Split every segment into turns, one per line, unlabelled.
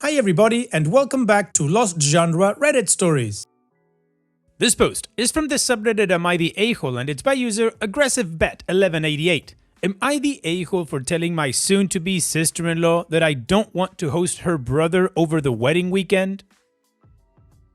Hi everybody and welcome back to Lost Genre Reddit Stories. This post is from the subreddit Am I the A-hole and it's by user AggressiveBet1188. Am I the a-hole for telling my soon-to-be sister-in-law that I don't want to host her brother over the wedding weekend?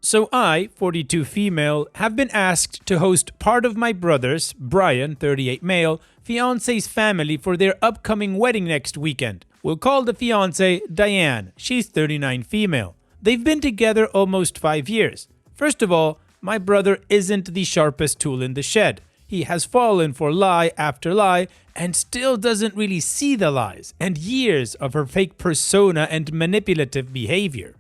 So I, 42 female, have been asked to host part of my brother's, Brian, 38 male, fiancé's family for their upcoming wedding next weekend. We'll call the fiancée Diane. She's 39 female. They've been together almost 5 years. First of all, my brother isn't the sharpest tool in the shed. He has fallen for lie after lie and still doesn't really see the lies and years of her fake persona and manipulative behavior.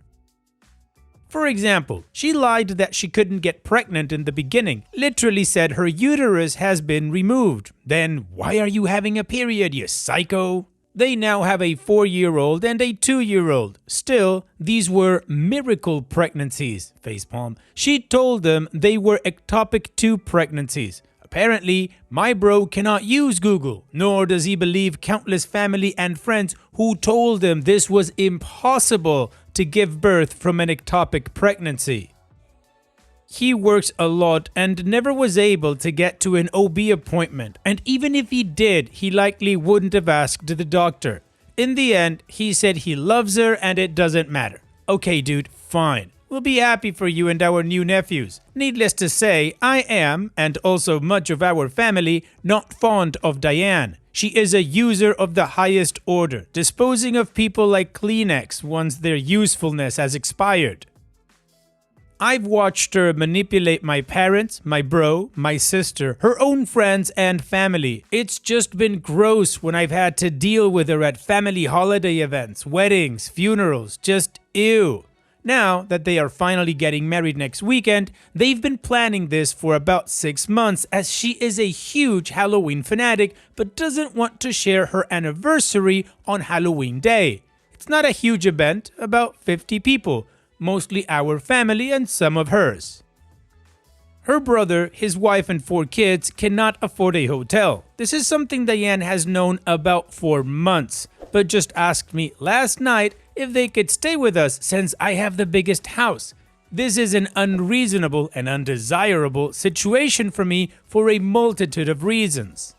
For example, she lied that she couldn't get pregnant in the beginning, literally said her uterus has been removed. Then, why are you having a period, you psycho? They now have a 4-year-old and a 2-year-old. Still, these were miracle pregnancies, facepalm. She told them they were ectopic 2 pregnancies. Apparently, my bro cannot use Google, nor does he believe countless family and friends who told him this was impossible to give birth from an ectopic pregnancy. He works a lot and never was able to get to an OB appointment, and even if he did, he likely wouldn't have asked the doctor. In the end, he said he loves her and it doesn't matter. Okay dude, fine. We'll be happy for you and our new nephews. Needless to say, I am, and also much of our family, not fond of Diane. She is a user of the highest order, disposing of people like Kleenex once their usefulness has expired. I've watched her manipulate my parents, my bro, my sister, her own friends and family. It's just been gross when I've had to deal with her at family holiday events, weddings, funerals, just ew. Now that they are finally getting married next weekend, they've been planning this for about 6 months as she is a huge Halloween fanatic but doesn't want to share her anniversary on Halloween Day. It's not a huge event, about 50 people. Mostly our family and some of hers. Her brother, his wife and 4 kids cannot afford a hotel. This is something Diane has known about for months, but just asked me last night if they could stay with us since I have the biggest house. This is an unreasonable and undesirable situation for me for a multitude of reasons.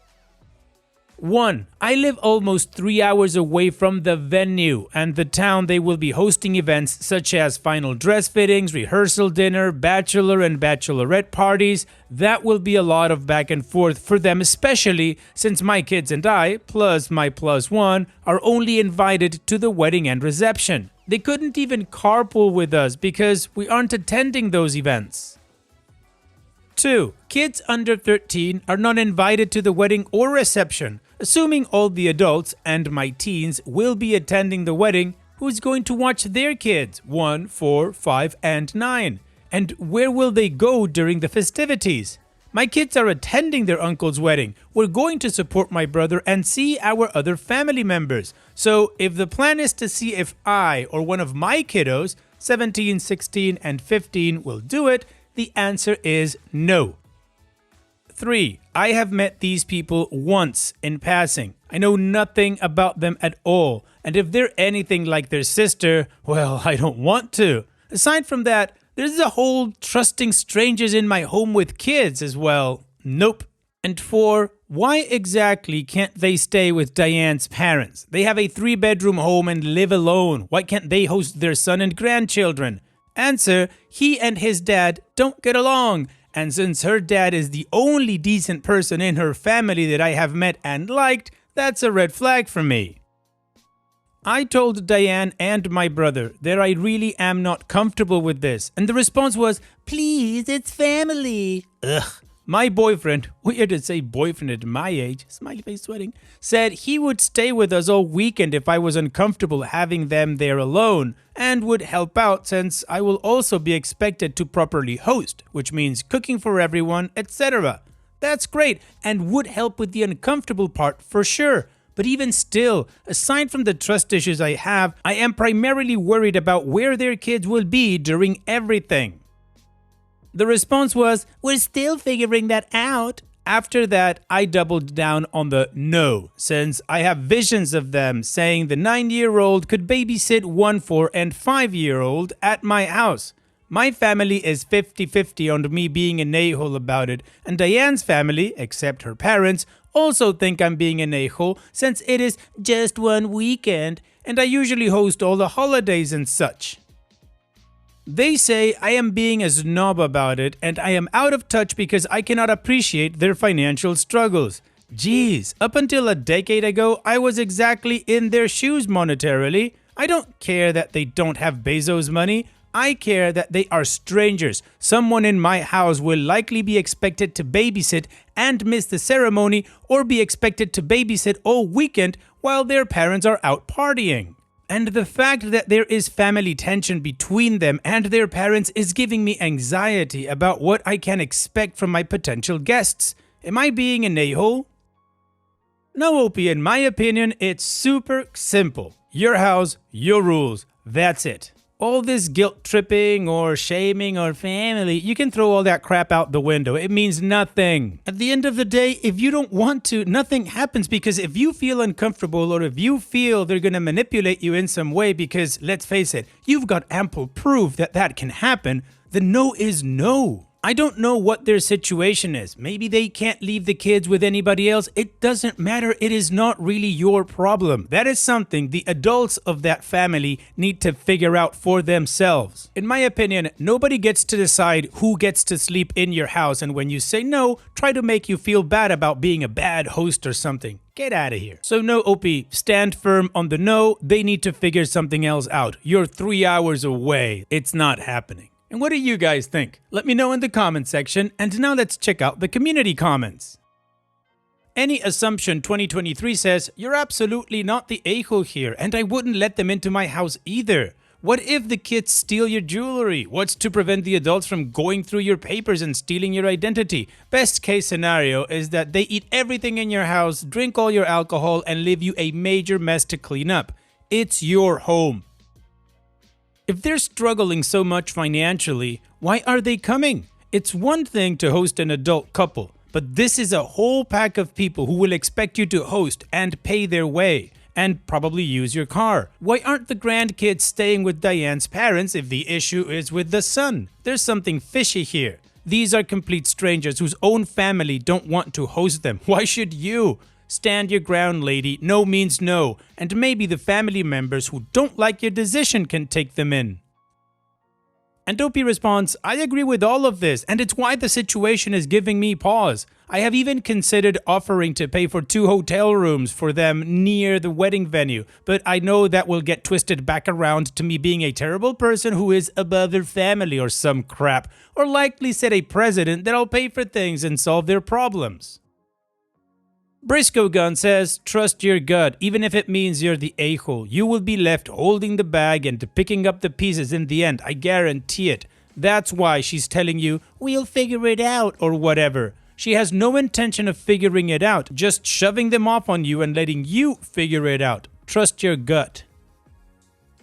1. I live almost 3 hours away from the venue and the town they will be hosting events such as final dress fittings, rehearsal dinner, bachelor and bachelorette parties. That will be a lot of back and forth for them, especially since my kids and I, plus my +1, are only invited to the wedding and reception. They couldn't even carpool with us because we aren't attending those events. 2. Kids under 13 are not invited to the wedding or reception. Assuming all the adults and my teens will be attending the wedding, who's going to watch their kids, 1, 4, 5, and 9? And where will they go during the festivities? My kids are attending their uncle's wedding. We're going to support my brother and see our other family members. So if the plan is to see if I or one of my kiddos, 17, 16, and 15, will do it, the answer is no. 3. I have met these people once in passing. I know nothing about them at all, and if they're anything like their sister, well, I don't want to. Aside from that, there's a whole trusting strangers in my home with kids as well. Nope. And 4. Why exactly can't they stay with Diane's parents? They have a 3-bedroom home and live alone. Why can't they host their son and grandchildren? Answer, he and his dad don't get along. And since her dad is the only decent person in her family that I have met and liked, that's a red flag for me. I told Diane and my brother that I really am not comfortable with this, and the response was, please, it's family. Ugh. My boyfriend, weird to say boyfriend at my age, smiley face sweating, said he would stay with us all weekend if I was uncomfortable having them there alone, and would help out since I will also be expected to properly host, which means cooking for everyone, etc. That's great, and would help with the uncomfortable part for sure. But even still, aside from the trust issues I have, I am primarily worried about where their kids will be during everything. The response was, we're still figuring that out. After that, I doubled down on the no, since I have visions of them saying the 9-year-old could babysit 1, 4, and 5-year-old at my house. My family is 50-50 on me being an a-hole about it, and Diane's family, except her parents, also think I'm being an a-hole since it is just one weekend and I usually host all the holidays and such. They say I am being a snob about it and I am out of touch because I cannot appreciate their financial struggles. Geez, up until a decade ago, I was exactly in their shoes monetarily. I don't care that they don't have Bezos money. I care that they are strangers. Someone in my house will likely be expected to babysit and miss the ceremony or be expected to babysit all weekend while their parents are out partying. And the fact that there is family tension between them and their parents is giving me anxiety about what I can expect from my potential guests. Am I being an a-hole? No, Opie, in my opinion, it's super simple. Your house, your rules. That's it. All this guilt tripping or shaming or family, you can throw all that crap out the window. It means nothing. At the end of the day, if you don't want to, nothing happens, because if you feel uncomfortable or if you feel they're going to manipulate you in some way, because let's face it, you've got ample proof that that can happen, the no is no. I don't know what their situation is. Maybe they can't leave the kids with anybody else. It doesn't matter. It is not really your problem. That is something the adults of that family need to figure out for themselves. In my opinion, nobody gets to decide who gets to sleep in your house, and when you say no, try to make you feel bad about being a bad host or something. Get out of here. So no, Opie, stand firm on the no. They need to figure something else out. You're 3 hours away. It's not happening. And what do you guys think? Let me know in the comment section, and now let's check out the community comments. Any Assumption 2023 says, "You're absolutely not the a-hole here, and I wouldn't let them into my house either. What if the kids steal your jewelry? What's to prevent the adults from going through your papers and stealing your identity? Best case scenario is that they eat everything in your house, drink all your alcohol, and leave you a major mess to clean up. It's your home." If they're struggling so much financially, why are they coming? It's one thing to host an adult couple, but this is a whole pack of people who will expect you to host and pay their way, and probably use your car. Why aren't the grandkids staying with Diane's parents if the issue is with the son? There's something fishy here. These are complete strangers whose own family don't want to host them. Why should you? Stand your ground, lady. No means no. And maybe the family members who don't like your decision can take them in. And Opie responds, "I agree with all of this, and it's why the situation is giving me pause. I have even considered offering to pay for 2 hotel rooms for them near the wedding venue, but I know that will get twisted back around to me being a terrible person who is above their family or some crap, or likely set a precedent that I'll pay for things and solve their problems." Briscoe Gun says, "Trust your gut, even if it means you're the a-hole. You will be left holding the bag and picking up the pieces in the end, I guarantee it. That's why she's telling you, 'We'll figure it out,' or whatever. She has no intention of figuring it out, just shoving them off on you and letting you figure it out. Trust your gut."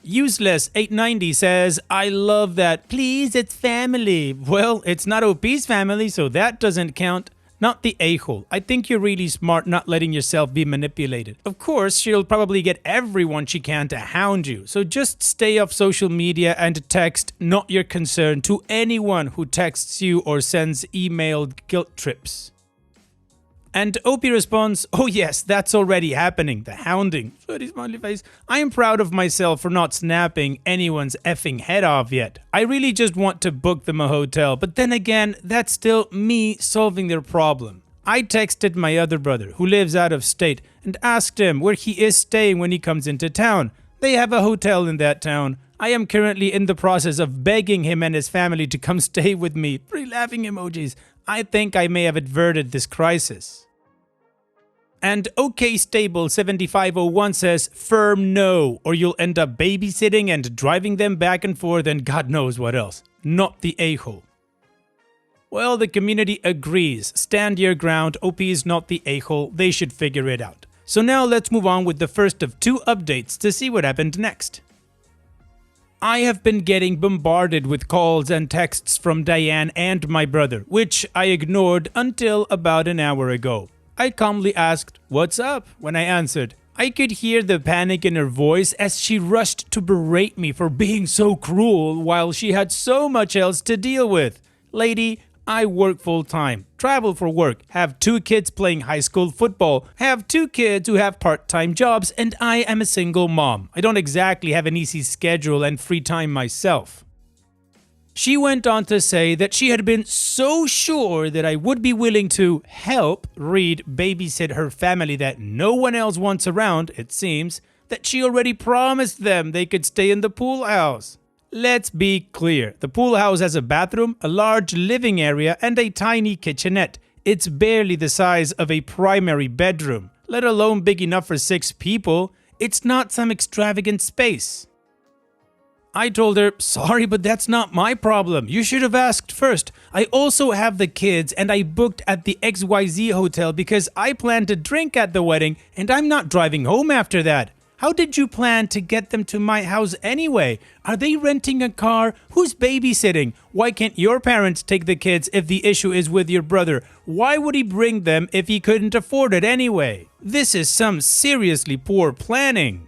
Useless 890 says, "I love that. Please, it's family." Well, it's not OP's family, so that doesn't count. Not the a-hole. I think you're really smart not letting yourself be manipulated. Of course, she'll probably get everyone she can to hound you, so just stay off social media and text "not your concern" to anyone who texts you or sends emailed guilt trips. And Opie responds, "Oh yes, that's already happening, the hounding." Funny smiley face. "I am proud of myself for not snapping anyone's effing head off yet. I really just want to book them a hotel, but then again, that's still me solving their problem. I texted my other brother, who lives out of state, and asked him where he is staying when he comes into town. They have a hotel in that town. I am currently in the process of begging him and his family to come stay with me." 3 laughing emojis. "I think I may have averted this crisis." And OK Stable 7501 says, "Firm no, or you'll end up babysitting and driving them back and forth and God knows what else. Not the a-hole." Well, the community agrees. Stand your ground. OP is not the a-hole. They should figure it out. So now let's move on with the first of 2 updates to see what happened next. I have been getting bombarded with calls and texts from Diane and my brother, which I ignored until about an hour ago. I calmly asked, "What's up?" when I answered. I could hear the panic in her voice as she rushed to berate me for being so cruel while she had so much else to deal with. Lady, I work full-time, travel for work, have 2 kids playing high school football, have 2 kids who have part-time jobs, and I am a single mom. I don't exactly have an easy schedule and free time myself. She went on to say that she had been so sure that I would be willing to help Reed babysit her family that no one else wants around, it seems, that she already promised them they could stay in the pool house. Let's be clear, the pool house has a bathroom, a large living area, and a tiny kitchenette. It's barely the size of a primary bedroom, let alone big enough for 6 people. It's not some extravagant space. I told her, "Sorry, but that's not my problem. You should have asked first. I also have the kids and I booked at the XYZ hotel because I plan to drink at the wedding and I'm not driving home after that. How did you plan to get them to my house anyway? Are they renting a car? Who's babysitting? Why can't your parents take the kids if the issue is with your brother? Why would he bring them if he couldn't afford it anyway? This is some seriously poor planning."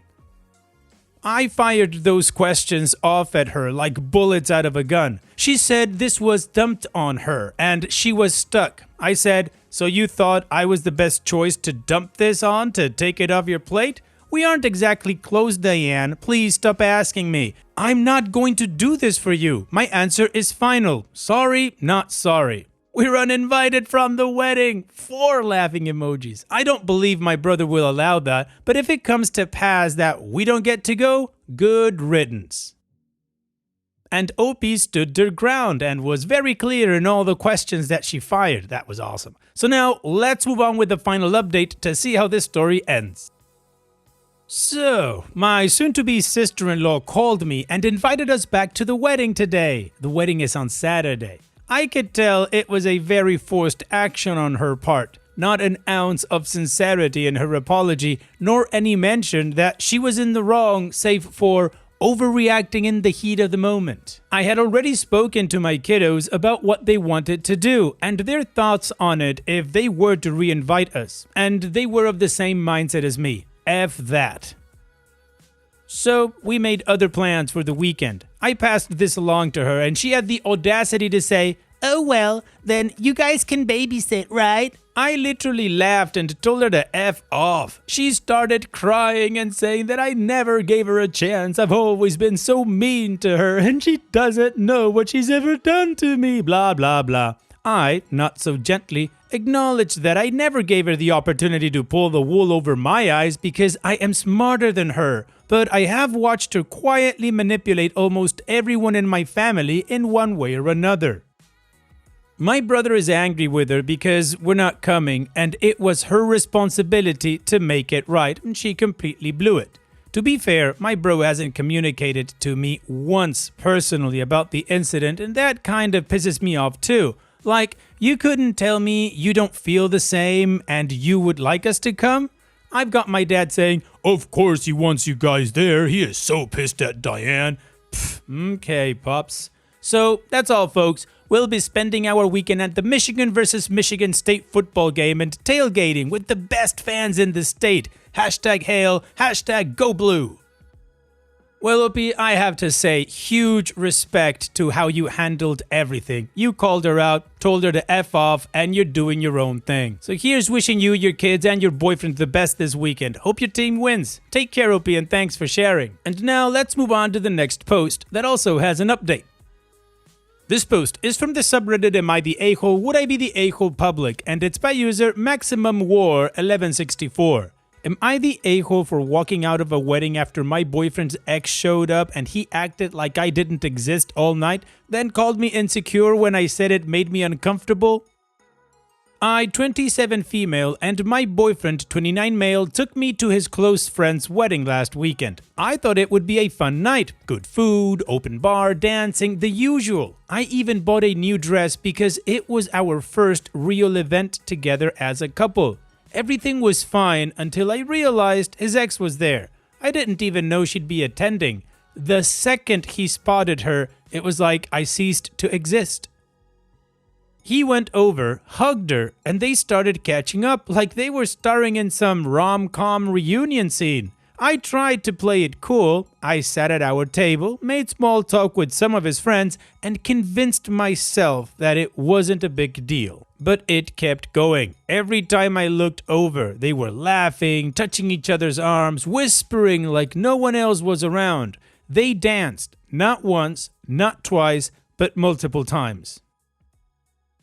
I fired those questions off at her like bullets out of a gun. She said this was dumped on her and she was stuck. I said, "So you thought I was the best choice to dump this on to take it off your plate? We aren't exactly close, Diane. Please stop asking me. I'm not going to do this for you. My answer is final. Sorry, not sorry." "We're uninvited from the wedding." 4 laughing emojis. I don't believe my brother will allow that, but if it comes to pass that we don't get to go, good riddance. And OP stood their ground and was very clear in all the questions that she fired. That was awesome. So now let's move on with the final update to see how this story ends. So, my soon-to-be sister-in-law called me and invited us back to the wedding today. The wedding is on Saturday. I could tell it was a very forced action on her part. Not an ounce of sincerity in her apology, nor any mention that she was in the wrong, save for overreacting in the heat of the moment. I had already spoken to my kiddos about what they wanted to do and their thoughts on it if they were to re-invite us, and they were of the same mindset as me. F that. So, we made other plans for the weekend. I passed this along to her and she had the audacity to say, "Oh well, then you guys can babysit, right?" I literally laughed and told her to F off. She started crying and saying that I never gave her a chance. I've always been so mean to her and she doesn't know what she's ever done to me, blah blah blah. I, not so gently, acknowledged that I never gave her the opportunity to pull the wool over my eyes because I am smarter than her, but I have watched her quietly manipulate almost everyone in my family in one way or another. My brother is angry with her because we're not coming and it was her responsibility to make it right and she completely blew it. To be fair, my bro hasn't communicated to me once personally about the incident and that kind of pisses me off too. Like, you couldn't tell me you don't feel the same and you would like us to come? I've got my dad saying, "Of course he wants you guys there. He is so pissed at Diane." Pfft, okay, Pops. So, that's all, folks. We'll be spending our weekend at the Michigan versus Michigan State football game and tailgating with the best fans in the state. #Hail, #GoBlue. Well, Opie, I have to say, huge respect to how you handled everything. You called her out, told her to F off, and you're doing your own thing. So here's wishing you, your kids, and your boyfriend the best this weekend. Hope your team wins. Take care, Opie, and thanks for sharing. And now let's move on to the next post that also has an update. This post is from the subreddit Am I the A-hole? Would I be the A-hole public? And it's by user MaximumWar1164. Am I the a-hole for walking out of a wedding after my boyfriend's ex showed up and he acted like I didn't exist all night, then called me insecure when I said it made me uncomfortable? I, 27 female, and my boyfriend, 29 male, took me to his close friend's wedding last weekend. I thought it would be a fun night. Good food, open bar, dancing, the usual. I even bought a new dress because it was our first real event together as a couple. Everything was fine until I realized his ex was there. I didn't even know she'd be attending. The second he spotted her, it was like I ceased to exist. He went over, hugged her, and they started catching up like they were starring in some rom-com reunion scene. I tried to play it cool. I sat at our table, made small talk with some of his friends, and convinced myself that it wasn't a big deal. But it kept going. Every time I looked over, they were laughing, touching each other's arms, whispering like no one else was around. They danced, not once, not twice, but multiple times.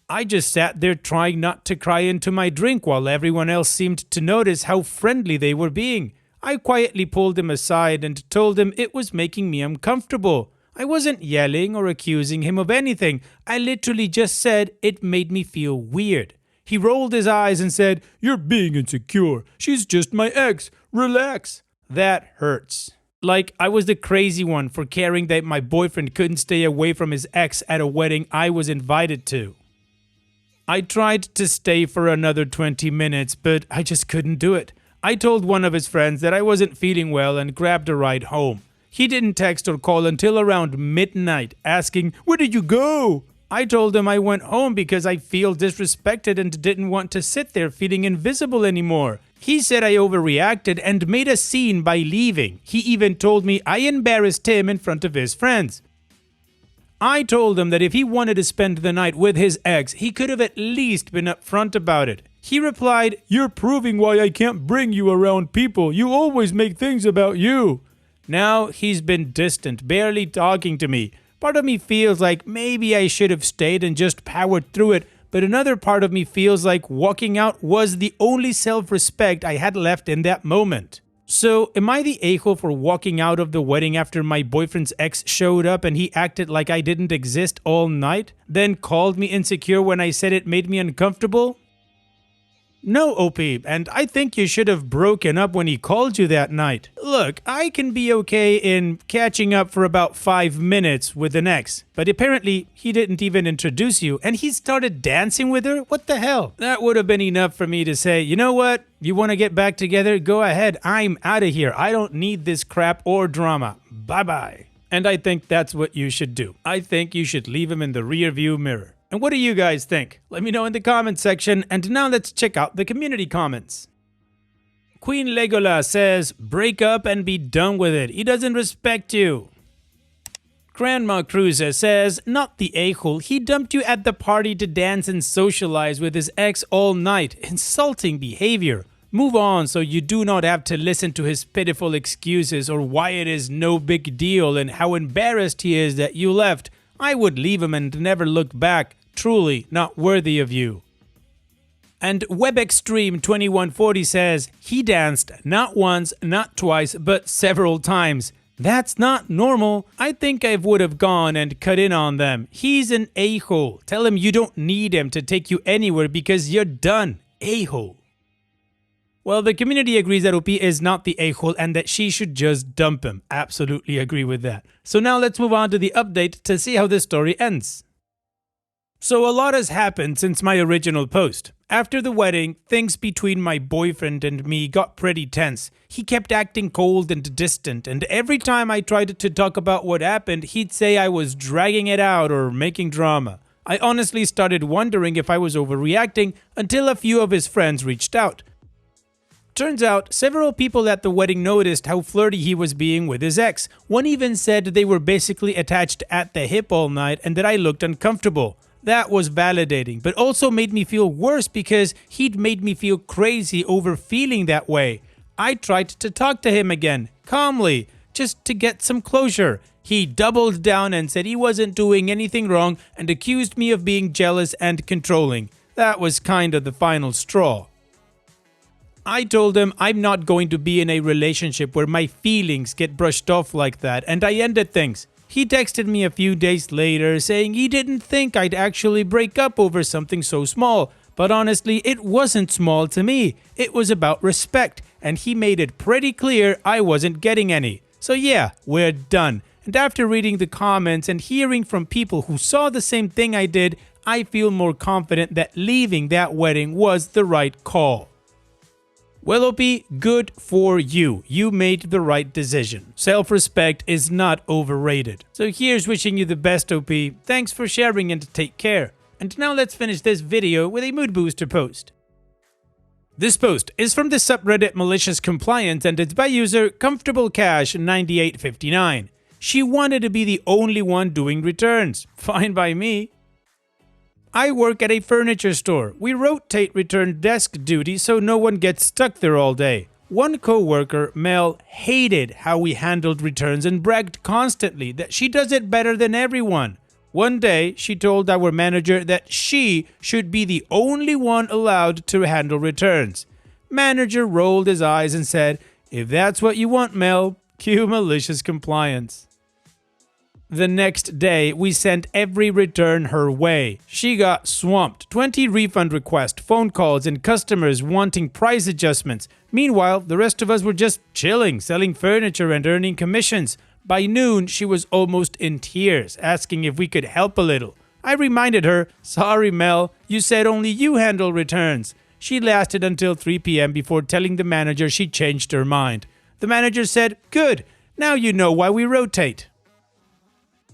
I just sat there trying not to cry into my drink while everyone else seemed to notice how friendly they were being. I quietly pulled him aside and told him it was making me uncomfortable. I wasn't yelling or accusing him of anything. I literally just said it made me feel weird. He rolled his eyes and said, "You're being insecure. She's just my ex. Relax." That hurts. Like I was the crazy one for caring that my boyfriend couldn't stay away from his ex at a wedding I was invited to. I tried to stay for another 20 minutes, but I just couldn't do it. I told one of his friends that I wasn't feeling well and grabbed a ride home. He didn't text or call until around midnight, asking, "Where did you go?" I told him I went home because I feel disrespected and didn't want to sit there feeling invisible anymore. He said I overreacted and made a scene by leaving. He even told me I embarrassed him in front of his friends. I told him that if he wanted to spend the night with his ex, he could have at least been upfront about it. He replied, "You're proving why I can't bring you around people. You always make things about you." Now he's been distant, barely talking to me. Part of me feels like maybe I should have stayed and just powered through it, but another part of me feels like walking out was the only self-respect I had left in that moment. So, am I the a-hole for walking out of the wedding after my boyfriend's ex showed up and he acted like I didn't exist all night? Then called me insecure when I said it made me uncomfortable? No, OP, and I think you should have broken up when he called you that night. Look, I can be okay in catching up for about 5 minutes with an ex, but apparently he didn't even introduce you and he started dancing with her? What the hell? That would have been enough for me to say, you know what? You want to get back together? Go ahead. I'm out of here. I don't need this crap or drama. Bye-bye. And I think that's what you should do. I think you should leave him in the rear view mirror. And what do you guys think? Let me know in the comment section. And now let's check out the community comments. Queen Legola says, "Break up and be done with it. He doesn't respect you." Grandma Cruiser says, "Not the a-hole. He dumped you at the party to dance and socialize with his ex all night. Insulting behavior. Move on so you do not have to listen to his pitiful excuses or why it is no big deal and how embarrassed he is that you left. I would leave him and never look back. Truly not worthy of you." And WebExtreme2140 says, "He danced not once, not twice, but several times. That's not normal. I think I would have gone and cut in on them. He's an a-hole. Tell him you don't need him to take you anywhere because you're done. A-hole." Well, the community agrees that OP is not the a-hole and that she should just dump him. Absolutely agree with that. So now let's move on to the update to see how this story ends. So a lot has happened since my original post. After the wedding, things between my boyfriend and me got pretty tense. He kept acting cold and distant, and every time I tried to talk about what happened, he'd say I was dragging it out or making drama. I honestly started wondering if I was overreacting until a few of his friends reached out. Turns out, several people at the wedding noticed how flirty he was being with his ex. One even said they were basically attached at the hip all night and that I looked uncomfortable. That was validating, but also made me feel worse because he'd made me feel crazy over feeling that way. I tried to talk to him again, calmly, just to get some closure. He doubled down and said he wasn't doing anything wrong and accused me of being jealous and controlling. That was kind of the final straw. I told him I'm not going to be in a relationship where my feelings get brushed off like that, and I ended things. He texted me a few days later saying he didn't think I'd actually break up over something so small, but honestly it wasn't small to me. It was about respect, and he made it pretty clear I wasn't getting any. So yeah, we're done. And after reading the comments and hearing from people who saw the same thing I did, I feel more confident that leaving that wedding was the right call. Well, OP, good for you. You made the right decision. Self-respect is not overrated. So here's wishing you the best, OP. Thanks for sharing and take care. And now let's finish this video with a mood booster post. This post is from the subreddit Malicious Compliance and it's by user ComfortableCash9859. She wanted to be the only one doing returns. Fine by me. I work at a furniture store. We rotate return desk duty so no one gets stuck there all day. One co-worker, Mel, hated how we handled returns and bragged constantly that she does it better than everyone. One day, she told our manager that she should be the only one allowed to handle returns. Manager rolled his eyes and said, "If that's what you want, Mel, cue malicious compliance." The next day, we sent every return her way. She got swamped. 20 refund requests, phone calls, and customers wanting price adjustments. Meanwhile, the rest of us were just chilling, selling furniture and earning commissions. By noon, she was almost in tears, asking if we could help a little. I reminded her, "Sorry, Mel, you said only you handle returns." She lasted until 3 p.m. before telling the manager she changed her mind. The manager said, "Good, now you know why we rotate."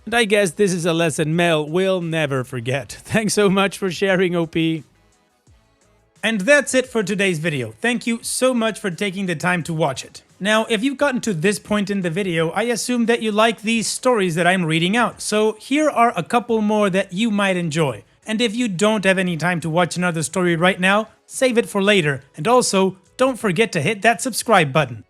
And I guess this is a lesson Mel will never forget. Thanks so much for sharing, OP. And that's it for today's video. Thank you so much for taking the time to watch it. Now, if you've gotten to this point in the video, I assume that you like these stories that I'm reading out. So here are a couple more that you might enjoy. And if you don't have any time to watch another story right now, save it for later. And also, don't forget to hit that subscribe button.